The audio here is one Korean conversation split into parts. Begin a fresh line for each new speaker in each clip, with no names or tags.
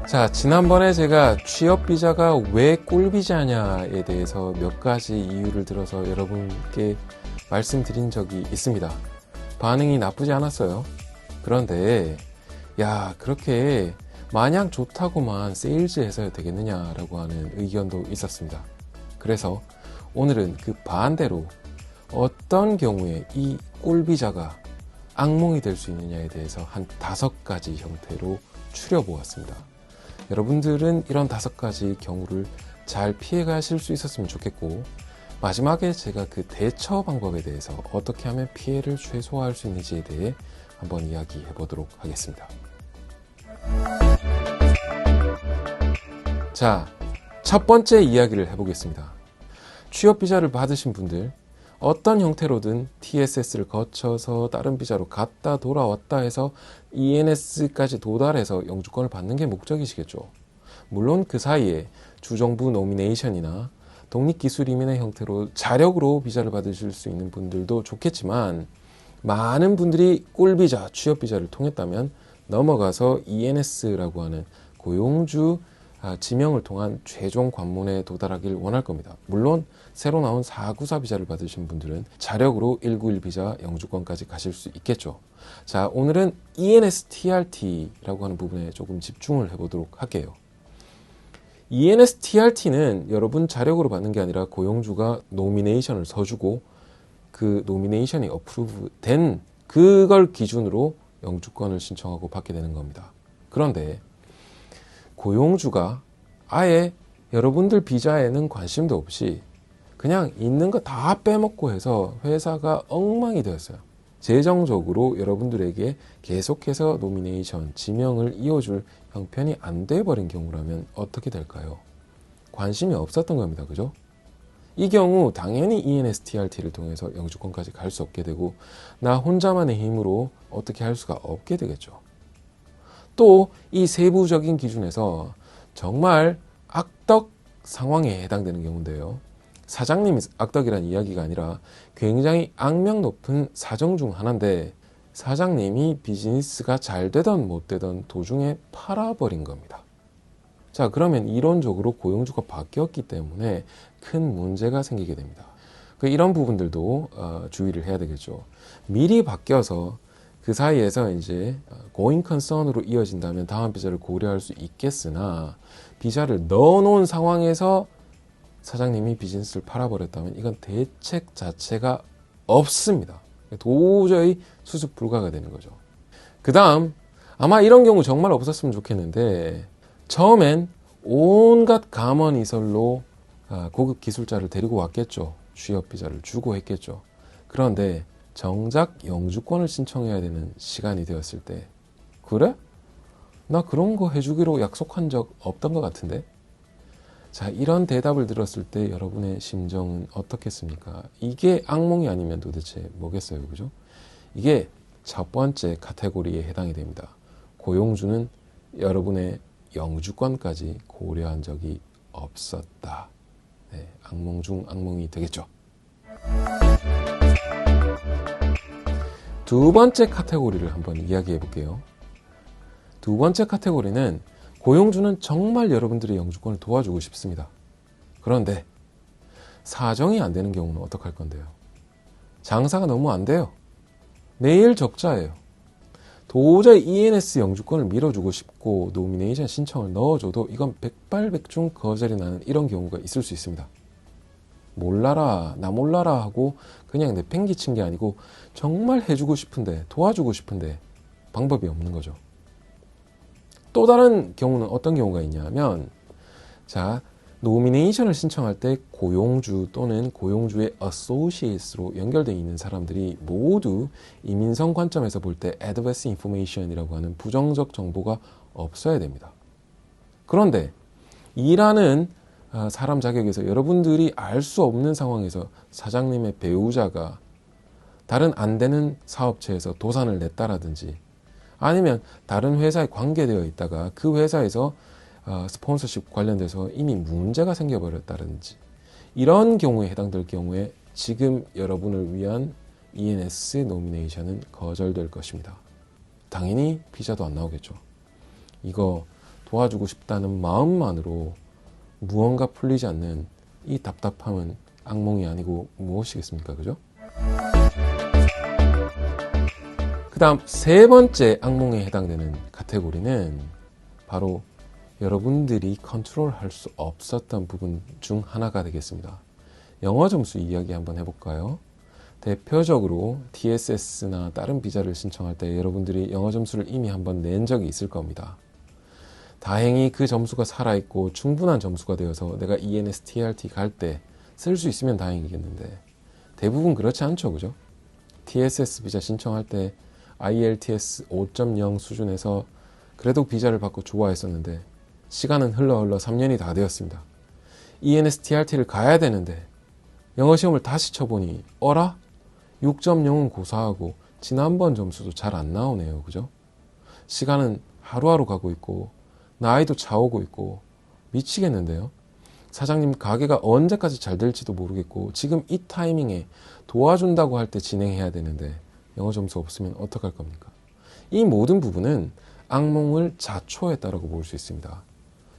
자, 지난번에 제가 취업비자가 왜 꿀비자냐에 대해서 몇 가지 이유를 들어서 여러분께 말씀드린 적이 있습니다. 반응이 나쁘지 않았어요. 그런데 야, 그렇게 마냥 좋다고만 세일즈해서 되겠느냐라고 하는 의견도 있었습니다. 그래서 오늘은 그 반대로 어떤 경우에 이 꿀비자가 악몽이 될 수 있느냐에 대해서 한 5가지 형태로 추려보았습니다. 여러분들은 이런 5가지 경우를 잘 피해 가실 수 있었으면 좋겠고, 마지막에 제가 그 대처 방법에 대해서 어떻게 하면 피해를 최소화할 수 있는지에 대해 한번 이야기해 보도록 하겠습니다. 자, 첫 번째 이야기를 해보겠습니다. 취업비자를 받으신 분들, 어떤 형태로든 TSS를 거쳐서 다른 비자로 갔다 돌아왔다 해서 ENS까지 도달해서 영주권을 받는 게 목적이시겠죠. 물론 그 사이에 주정부 노미네이션이나 독립기술이민의 형태로 자력으로 비자를 받으실 수 있는 분들도 좋겠지만, 많은 분들이 꿀비자, 취업비자를 통했다면 넘어가서 ENS라고 하는 고용주 지명을 통한 최종 관문에 도달하길 원할 겁니다. 물론 새로 나온 494 비자를 받으신 분들은 자력으로 191 비자 영주권까지 가실 수 있겠죠. 자, 오늘은 ENSTRT라고 하는 부분에 조금 집중을 해보도록 할게요. ENSTRT는 여러분 자력으로 받는 게 아니라 고용주가 노미네이션을 서주고 그 노미네이션이 어프루브 된 그걸 기준으로 영주권을 신청하고 받게 되는 겁니다. 그런데 고용주가 아예 여러분들 비자에는 관심도 없이 그냥 있는 거 다 빼먹고 해서 회사가 엉망이 되었어요. 재정적으로 여러분들에게 계속해서 노미네이션, 지명을 이어줄 형편이 안 돼버린 경우라면 어떻게 될까요? 관심이 없었던 겁니다. 그죠? 이 경우 당연히 ENSTRT를 통해서 영주권까지 갈 수 없게 되고, 나 혼자만의 힘으로 어떻게 할 수가 없게 되겠죠. 또 이 세부적인 기준에서 정말 악덕 상황에 해당되는 경우인데요. 사장님이 악덕이라는 이야기가 아니라 굉장히 악명 높은 사정 중 하나인데, 사장님이 비즈니스가 잘 되던 못 되던 도중에 팔아버린 겁니다. 자, 그러면 이론적으로 고용주가 바뀌었기 때문에 큰 문제가 생기게 됩니다. 이런 부분들도 주의를 해야 되겠죠. 미리 바뀌어서 그 사이에서 이제 going concern으로 이어진다면 다음 비자를 고려할 수 있겠으나, 비자를 넣어놓은 상황에서 사장님이 비즈니스를 팔아버렸다면 이건 대책 자체가 없습니다. 도저히 수습 불가가 되는 거죠. 그 다음, 아마 이런 경우 정말 없었으면 좋겠는데, 처음엔 온갖 감언이설로 고급 기술자를 데리고 왔겠죠. 취업비자를 주고 했겠죠. 그런데 정작 영주권을 신청해야 되는 시간이 되었을 때, 그래? 나 그런 거 해주기로 약속한 적 없던 것 같은데? 자, 이런 대답을 들었을 때 여러분의 심정은 어떻겠습니까? 이게 악몽이 아니면 도대체 뭐겠어요, 그죠? 이게 첫 번째 카테고리에 해당이 됩니다. 고용주는 여러분의 영주권까지 고려한 적이 없었다. 네, 악몽 중 악몽이 되겠죠. 두 번째 카테고리를 한번 이야기해 볼게요. 두 번째 카테고리는 고용주는 정말 여러분들의 영주권을 도와주고 싶습니다. 그런데 사정이 안 되는 경우는 어떡할 건데요? 장사가 너무 안 돼요. 매일 적자예요. 도저히 ENS 영주권을 밀어주고 싶고 노미네이션 신청을 넣어줘도 이건 백발백중 거절이 나는 이런 경우가 있을 수 있습니다. 몰라라, 나 몰라라 하고 그냥 내팽개친 게 아니고 정말 해주고 싶은데, 도와주고 싶은데 방법이 없는 거죠. 또 다른 경우는 어떤 경우가 있냐면, 자, 노미네이션을 신청할 때 고용주 또는 고용주의 associates로 연결되어 있는 사람들이 모두 이민성 관점에서 볼 때 adverse information이라고 하는 부정적 정보가 없어야 됩니다. 그런데 일하는 사람 자격에서 여러분들이 알 수 없는 상황에서 사장님의 배우자가 다른 안 되는 사업체에서 도산을 냈다라든지, 아니면 다른 회사에 관계되어 있다가 그 회사에서 스폰서십 관련돼서 이미 문제가 생겨버렸다든지, 이런 경우에 해당될 경우에 지금 여러분을 위한 ENS 노미네이션은 거절될 것입니다. 당연히 비자도 안 나오겠죠. 이거 도와주고 싶다는 마음만으로 무언가 풀리지 않는 이 답답함은 악몽이 아니고 무엇이겠습니까? 그죠? 그 다음 세 번째 악몽에 해당되는 카테고리는 바로 여러분들이 컨트롤할 수 없었던 부분 중 하나가 되겠습니다. 영어 점수 이야기 한번 해볼까요? 대표적으로 TSS나 다른 비자를 신청할 때 여러분들이 영어 점수를 이미 한번 낸 적이 있을 겁니다. 다행히 그 점수가 살아있고 충분한 점수가 되어서 내가 ENSTLT 갈 때 쓸 수 있으면 다행이겠는데 대부분 그렇지 않죠, 그죠? TSS 비자 신청할 때 IELTS 5.0 수준에서 그래도 비자를 받고 좋아했었는데 시간은 흘러 3년이 다 되었습니다. ENSTLT를 가야 되는데 영어 시험을 다시 쳐보니 어라? 6.0은 고사하고 지난번 점수도 잘 안 나오네요, 그죠? 시간은 하루하루 가고 있고 나이도 차오고 있고 미치겠는데요. 사장님 가게가 언제까지 잘 될지도 모르겠고 지금 이 타이밍에 도와준다고 할 때 진행해야 되는데 영어 점수 없으면 어떡할 겁니까? 이 모든 부분은 악몽을 자초했다라고 볼 수 있습니다.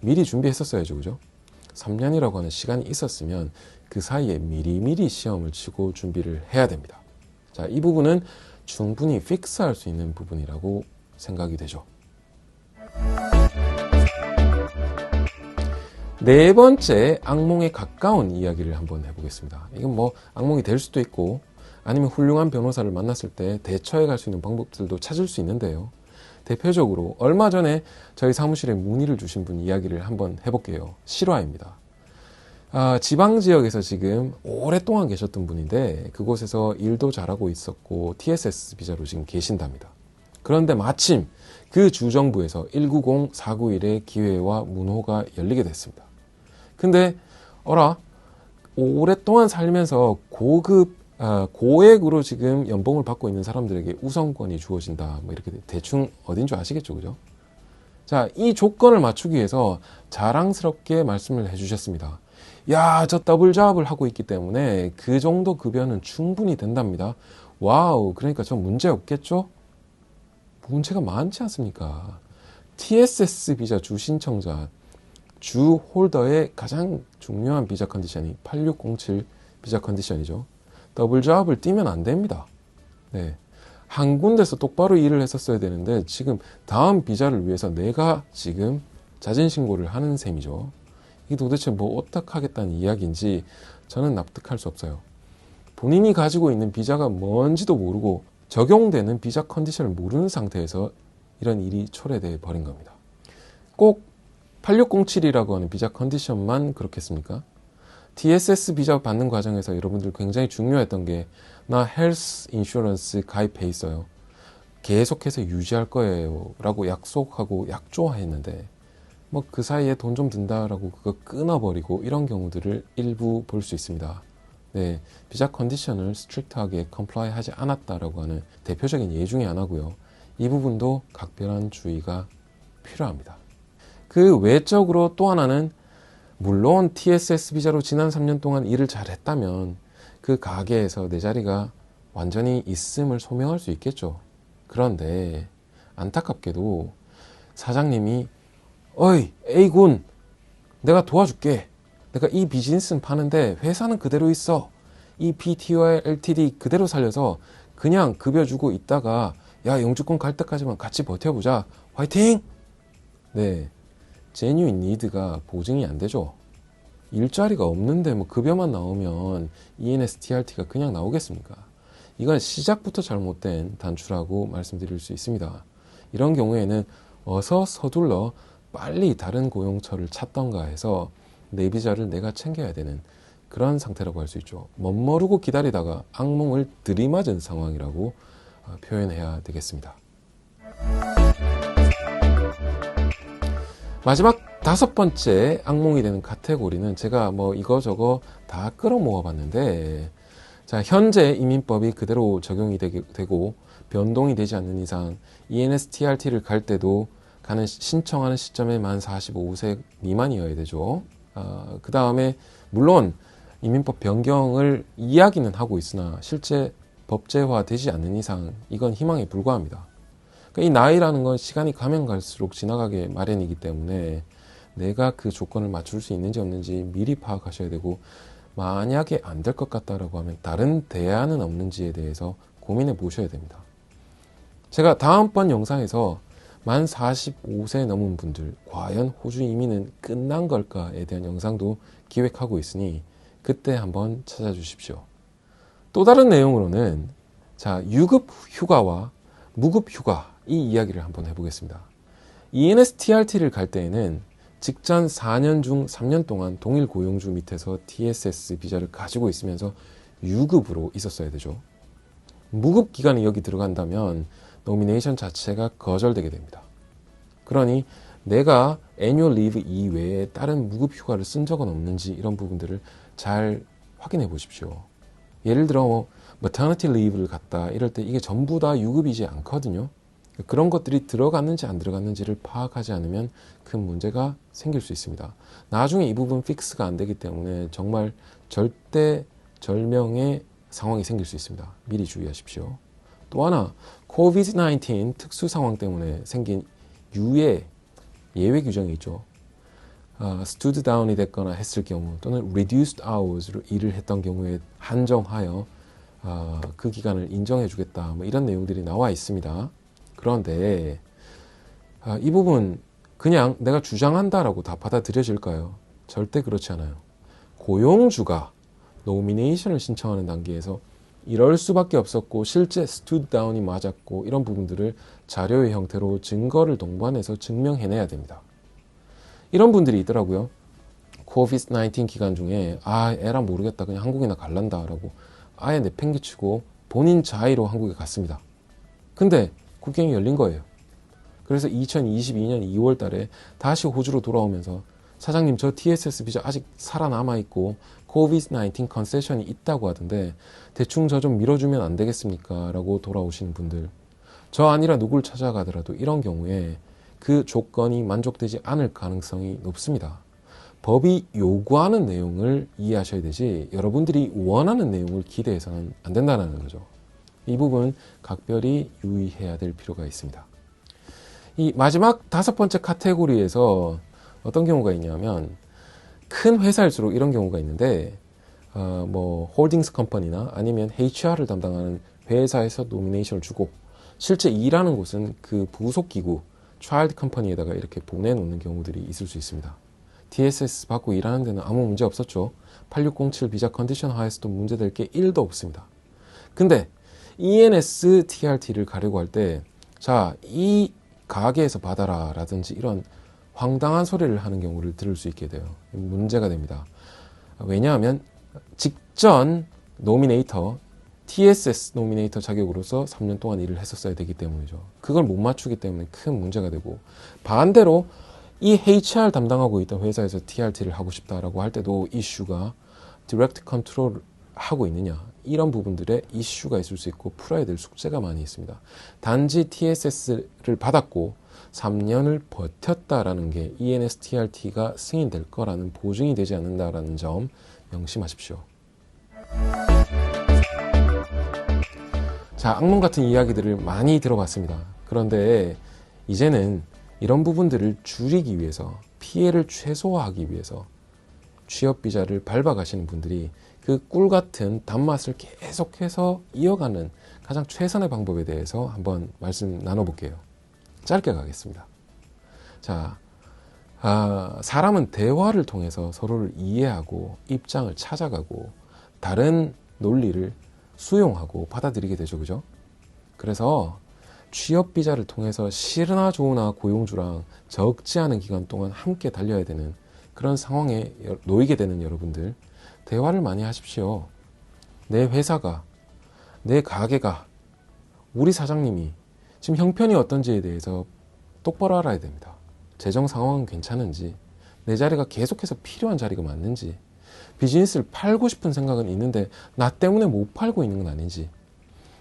미리 준비했었어야죠, 그죠? 3년이라고 하는 시간이 있었으면 그 사이에 미리미리 시험을 치고 준비를 해야 됩니다. 자, 이 부분은 충분히 픽스할 수 있는 부분이라고 생각이 되죠. 네 번째, 악몽에 가까운 이야기를 한번 해보겠습니다. 이건 뭐 악몽이 될 수도 있고 아니면 훌륭한 변호사를 만났을 때 대처해 갈 수 있는 방법들도 찾을 수 있는데요. 대표적으로 얼마 전에 저희 사무실에 문의를 주신 분 이야기를 한번 해볼게요. 실화입니다. 지방 지역에서 지금 오랫동안 계셨던 분인데 그곳에서 일도 잘하고 있었고 TSS 비자로 지금 계신답니다. 그런데 마침 그 주정부에서 190, 491의 기회와 문호가 열리게 됐습니다. 근데 오랫동안 살면서 고액으로 지금 연봉을 받고 있는 사람들에게 우선권이 주어진다. 뭐 이렇게 대충 어딘 줄 아시겠죠, 그죠? 자, 이 조건을 맞추기 위해서 자랑스럽게 말씀을 해주셨습니다. 야, 저 더블 잡을 하고 있기 때문에 그 정도 급여는 충분히 된답니다. 와우, 그러니까 전 문제 없겠죠? 문제가 많지 않습니까? TSS 비자 주 신청자, 주 홀더의 가장 중요한 비자 컨디션이 8607 비자 컨디션이죠. 더블 잡을 뛰면 안 됩니다. 네. 한 군데서 똑바로 일을 했었어야 되는데 지금 다음 비자를 위해서 내가 지금 자진신고를 하는 셈이죠. 이게 도대체 뭐 어떡하겠다는 이야기인지 저는 납득할 수 없어요. 본인이 가지고 있는 비자가 뭔지도 모르고 적용되는 비자 컨디션을 모르는 상태에서 이런 일이 초래돼 버린 겁니다. 꼭 8607이라고 하는 비자 컨디션만 그렇겠습니까? TSS 비자 받는 과정에서 여러분들 굉장히 중요했던 게 나 헬스 인슈런스 가입해 있어요. 계속해서 유지할 거예요 라고 약속하고 약조했는데 뭐 그 사이에 돈 좀 든다라고 그거 끊어버리고 이런 경우들을 일부 볼 수 있습니다. 네, 비자 컨디션을 스트릭트하게 컴플라이 하지 않았다라고 하는 대표적인 예 중에 하나고요. 이 부분도 각별한 주의가 필요합니다. 그 외적으로 또 하나는 물론 TSS 비자로 지난 3년 동안 일을 잘했다면 그 가게에서 내 자리가 완전히 있음을 소명할 수 있겠죠. 그런데 안타깝게도 사장님이 어이 A군 내가 도와줄게. 내가 이 비즈니스는 파는데 회사는 그대로 있어. 이 PTOL LTD 그대로 살려서 그냥 급여 주고 있다가 야 영주권 갈 때까지만 같이 버텨보자. 화이팅! 네, 제뉴인 니드가 보증이 안 되죠. 일자리가 없는데 뭐 급여만 나오면 ENSTRT가 그냥 나오겠습니까? 이건 시작부터 잘못된 단추라고 말씀드릴 수 있습니다. 이런 경우에는 어서 서둘러 빨리 다른 고용처를 찾던가 해서 내 비자를 내가 챙겨야 되는 그런 상태라고 할 수 있죠. 멋모르고 기다리다가 악몽을 들이맞은 상황이라고 표현해야 되겠습니다. 마지막 5번째 악몽이 되는 카테고리는 제가 뭐 이거저거 다 끌어모아 봤는데 자, 현재 이민법이 그대로 적용이 되고 변동이 되지 않는 이상 ENSTRT를 갈 때도 신청하는 시점에 만 45세 미만이어야 되죠. 그 다음에 물론 이민법 변경을 이야기는 하고 있으나 실제 법제화 되지 않는 이상 이건 희망에 불과합니다. 그러니까 이 나이라는 건 시간이 가면 갈수록 지나가게 마련이기 때문에 내가 그 조건을 맞출 수 있는지 없는지 미리 파악하셔야 되고, 만약에 안 될 것 같다라고 하면 다른 대안은 없는지에 대해서 고민해 보셔야 됩니다. 제가 다음번 영상에서 만 45세 넘은 분들 과연 호주 이민은 끝난 걸까에 대한 영상도 기획하고 있으니 그때 한번 찾아주십시오. 또 다른 내용으로는 자, 유급 휴가와 무급 휴가 이 이야기를 한번 해보겠습니다. ENSTRT를 갈 때에는 직전 4년 중 3년 동안 동일 고용주 밑에서 TSS 비자를 가지고 있으면서 유급으로 있었어야 되죠. 무급 기간이 여기 들어간다면 노미네이션 자체가 거절되게 됩니다. 그러니 내가 애뉴얼 리브 이외에 다른 무급 휴가를 쓴 적은 없는지 이런 부분들을 잘 확인해 보십시오. 예를 들어 뭐 maternity leave를 갔다 이럴 때 이게 전부 다 유급이지 않거든요. 그런 것들이 들어갔는지 안 들어갔는지를 파악하지 않으면 큰 문제가 생길 수 있습니다. 나중에 이 부분 픽스가 안 되기 때문에 정말 절대절명의 상황이 생길 수 있습니다. 미리 주의하십시오. 또 하나, COVID-19 특수 상황 때문에 생긴 예외 규정이 있죠. stood down이 됐거나 했을 경우 또는 reduced hours로 일을 했던 경우에 한정하여 그 기간을 인정해 주겠다, 뭐 이런 내용들이 나와 있습니다. 그런데 이 부분 그냥 내가 주장한다라고 다 받아들여질까요? 절대 그렇지 않아요. 고용주가 노미네이션을 신청하는 단계에서 이럴 수밖에 없었고 실제 stood down이 맞았고 이런 부분들을 자료의 형태로 증거를 동반해서 증명해내야 됩니다. 이런 분들이 있더라고요. COVID-19 기간 중에 에라 모르겠다 그냥 한국이나 갈란다 라고 아예 내팽개치고 본인 자의로 한국에 갔습니다. 근데 국경이 열린 거예요. 그래서 2022년 2월 달에 다시 호주로 돌아오면서 사장님 저 TSS 비자 아직 살아남아 있고 COVID-19 컨세션이 있다고 하던데 대충 저 좀 밀어주면 안 되겠습니까? 라고 돌아오시는 분들, 저 아니라 누굴 찾아가더라도 이런 경우에 그 조건이 만족되지 않을 가능성이 높습니다. 법이 요구하는 내용을 이해하셔야 되지 여러분들이 원하는 내용을 기대해서는 안 된다는 거죠. 이 부분 각별히 유의해야 될 필요가 있습니다. 이 마지막 5번째 카테고리에서 어떤 경우가 있냐면 큰 회사일수록 이런 경우가 있는데 뭐 홀딩스 컴퍼니나 아니면 HR을 담당하는 회사에서 노미네이션을 주고 실제 일하는 곳은 그 부속 기구 차일드 컴퍼니에다가 이렇게 보내놓는 경우들이 있을 수 있습니다. TSS 받고 일하는 데는 아무 문제 없었죠. 8607 비자 컨디션 하에서도 문제될 게 1도 없습니다. 근데 ENSTRT를 가려고 할 때 자, 이 가게에서 받아라 라든지 이런 황당한 소리를 하는 경우를 들을 수 있게 돼요. 문제가 됩니다. 왜냐하면 직전 노미네이터 TSS 노미네이터 자격으로서 3년 동안 일을 했었어야 되기 때문이죠. 그걸 못 맞추기 때문에 큰 문제가 되고, 반대로 이 HR 담당하고 있던 회사에서 TRT를 하고 싶다라고 할 때도 이슈가 디렉트 컨트롤 하고 있느냐, 이런 부분들에 이슈가 있을 수 있고 풀어야 될 숙제가 많이 있습니다. 단지 TSS를 받았고 3년을 버텼다라는 게 ENSTRT가 승인될 거라는 보증이 되지 않는다라는 점 명심하십시오. 자, 악몽 같은 이야기들을 많이 들어봤습니다. 그런데 이제는 이런 부분들을 줄이기 위해서, 피해를 최소화하기 위해서 취업비자를 밟아가시는 분들이 그 꿀같은 단맛을 계속해서 이어가는 가장 최선의 방법에 대해서 한번 말씀 나눠볼게요. 짧게 가겠습니다. 자, 사람은 대화를 통해서 서로를 이해하고 입장을 찾아가고 다른 논리를 수용하고 받아들이게 되죠. 그죠? 그래서 취업비자를 통해서 싫으나 좋으나 고용주랑 적지 않은 기간 동안 함께 달려야 되는 그런 상황에 놓이게 되는 여러분들, 대화를 많이 하십시오. 내 회사가, 내 가게가, 우리 사장님이 지금 형편이 어떤지에 대해서 똑바로 알아야 됩니다. 재정 상황은 괜찮은지, 내 자리가 계속해서 필요한 자리가 맞는지, 비즈니스를 팔고 싶은 생각은 있는데 나 때문에 못 팔고 있는 건 아닌지,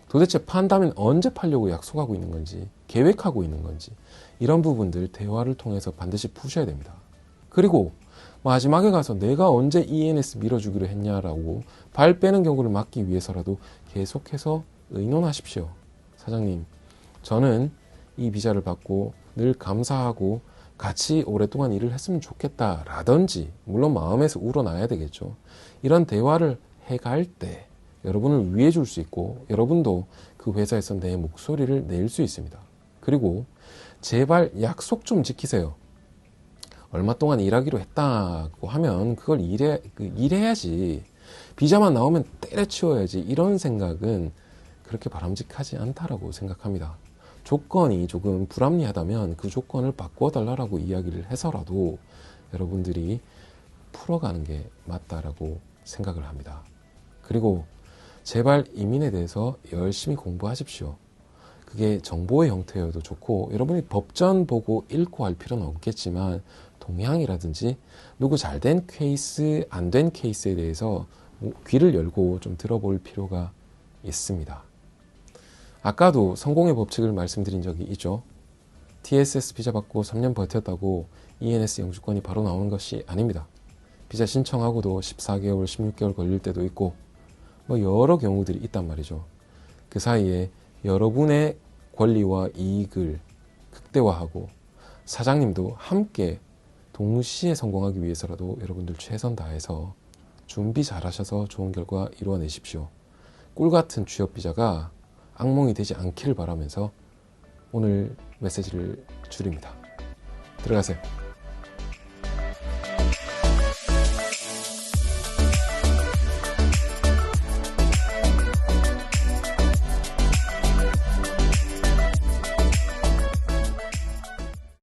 도대체 판다면 언제 팔려고 약속하고 있는 건지, 계획하고 있는 건지, 이런 부분들 대화를 통해서 반드시 푸셔야 됩니다. 그리고 마지막에 가서 내가 언제 ENS 밀어주기로 했냐라고 발 빼는 경우를 막기 위해서라도 계속해서 의논하십시오. 사장님, 저는 이 비자를 받고 늘 감사하고 같이 오랫동안 일을 했으면 좋겠다라든지, 물론 마음에서 우러나야 되겠죠. 이런 대화를 해갈 때 여러분을 위해 줄 수 있고 여러분도 그 회사에서 내 목소리를 낼 수 있습니다. 그리고 제발 약속 좀 지키세요. 얼마 동안 일하기로 했다고 하면 그걸 일해야지. 비자만 나오면 때려치워야지. 이런 생각은 그렇게 바람직하지 않다라고 생각합니다. 조건이 조금 불합리하다면 그 조건을 바꿔달라고 이야기를 해서라도 여러분들이 풀어가는 게 맞다라고 생각을 합니다. 그리고 제발 이민에 대해서 열심히 공부하십시오. 그게 정보의 형태여도 좋고, 여러분이 법전 보고 읽고 할 필요는 없겠지만 동향이라든지 누구 잘된 케이스, 안 된 케이스에 대해서 귀를 열고 좀 들어볼 필요가 있습니다. 아까도 성공의 법칙을 말씀드린 적이 있죠. TSS 비자 받고 3년 버텼다고 ENS 영주권이 바로 나오는 것이 아닙니다. 비자 신청하고도 14개월, 16개월 걸릴 때도 있고 여러 경우들이 있단 말이죠. 그 사이에 여러분의 권리와 이익을 극대화하고 사장님도 함께 동시에 성공하기 위해서라도 여러분들 최선 다해서 준비 잘하셔서 좋은 결과 이루어내십시오. 꿀같은 취업 비자가 악몽이 되지 않기를 바라면서 오늘 메시지를 줄입니다. 들어가세요.